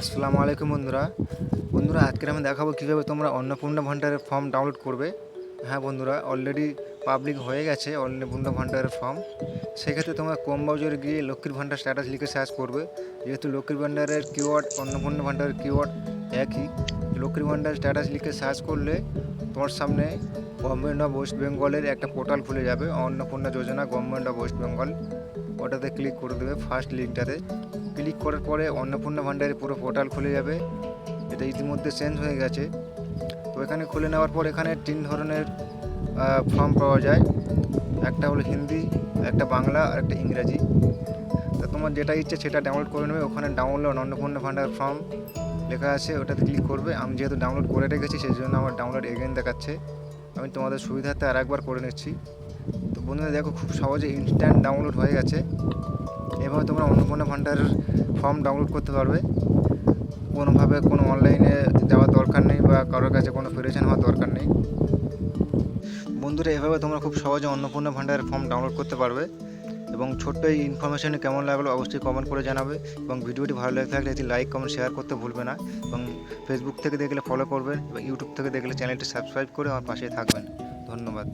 আসসালামু আলাইকুম বন্ধুরা আজকে আমি দেখাবো কীভাবে তোমরা অন্নপূর্ণা ভান্ডারের ফর্ম ডাউনলোড করবে। হ্যাঁ বন্ধুরা, অলরেডি পাবলিক হয়ে গেছে অন্নপূর্ণা ভান্ডারের ফর্ম। সেক্ষেত্রে তোমরা ক্রোম ব্রাউজারে গিয়ে লক্ষ্মীর ভান্ডার স্ট্যাটাস লিখে সার্চ করবে। যেহেতু লক্ষ্মীর ভান্ডারের কিওয়ার্ড অন্নপূর্ণা ভান্ডারের কিওয়ার্ড একই, লক্ষ্মীর ভান্ডার স্ট্যাটাস লিখে সার্চ করলে তোমার সামনে গভর্নমেন্ট অফ ওয়েস্ট বেঙ্গলের একটা পোর্টাল খুলে যাবে, অন্নপূর্ণা যোজনা গভর্নমেন্ট অফ ওয়েস্ট বেঙ্গল। ওটাতে ক্লিক করে দেবে, ফার্স্ট লিঙ্কটাতে ক্লিক করার পরে অন্নপূর্ণা ভান্ডারের পুরো পোর্টাল খুলে যাবে। এটা ইতিমধ্যে চেঞ্জ হয়ে গেছে। তো এখানে খুলে নেওয়ার পর এখানে 3 ধরনের ফর্ম পাওয়া যায়, একটা হলো হিন্দি, একটা বাংলা আর একটা ইংরাজি। তা তোমার যেটা ইচ্ছে সেটা ডাউনলোড করে নেবে। ওখানে ডাউনলোড অন্নপূর্ণা ভান্ডার ফর্ম লেখা আছে, ওটাতে ক্লিক করবে। আমি যেহেতু ডাউনলোড করে রেখেছি সেই জন্য আমার ডাউনলোড এগেন দেখাচ্ছে। আমি তোমাদের সুবিধার্থে আরেকবার করে নিচ্ছি। তো বন্ধুরা দেখো, খুব সহজে ইনস্ট্যান্ট ডাউনলোড হয়ে গেছে। এভাবে তোমরা অন্নপূর্ণা ভান্ডারের ফর্ম ডাউনলোড করতে পারবে। কোনোভাবে কোনো অনলাইনে যাওয়ার দরকার নেই বা কারোর কাছে কোনো প্রিপারেশন হওয়ার দরকার নেই। বন্ধুরা, এভাবে তোমরা খুব সহজে অন্নপূর্ণা ভান্ডারের ফর্ম ডাউনলোড করতে পারবে। এবং ছোট্ট এই ইনফরমেশানে কেমন লাগলো অবশ্যই কমেন্ট করে জানাবে। এবং ভিডিওটি ভালো লেগে থাকলে এটি লাইক কমেন্ট শেয়ার করতে ভুলবে না। এবং ফেসবুক থেকে দেখলে ফলো করবেন এবং ইউটিউব থেকে দেখলে চ্যানেলটি সাবস্ক্রাইব করে আমার পাশে থাকবেন। ধন্যবাদ।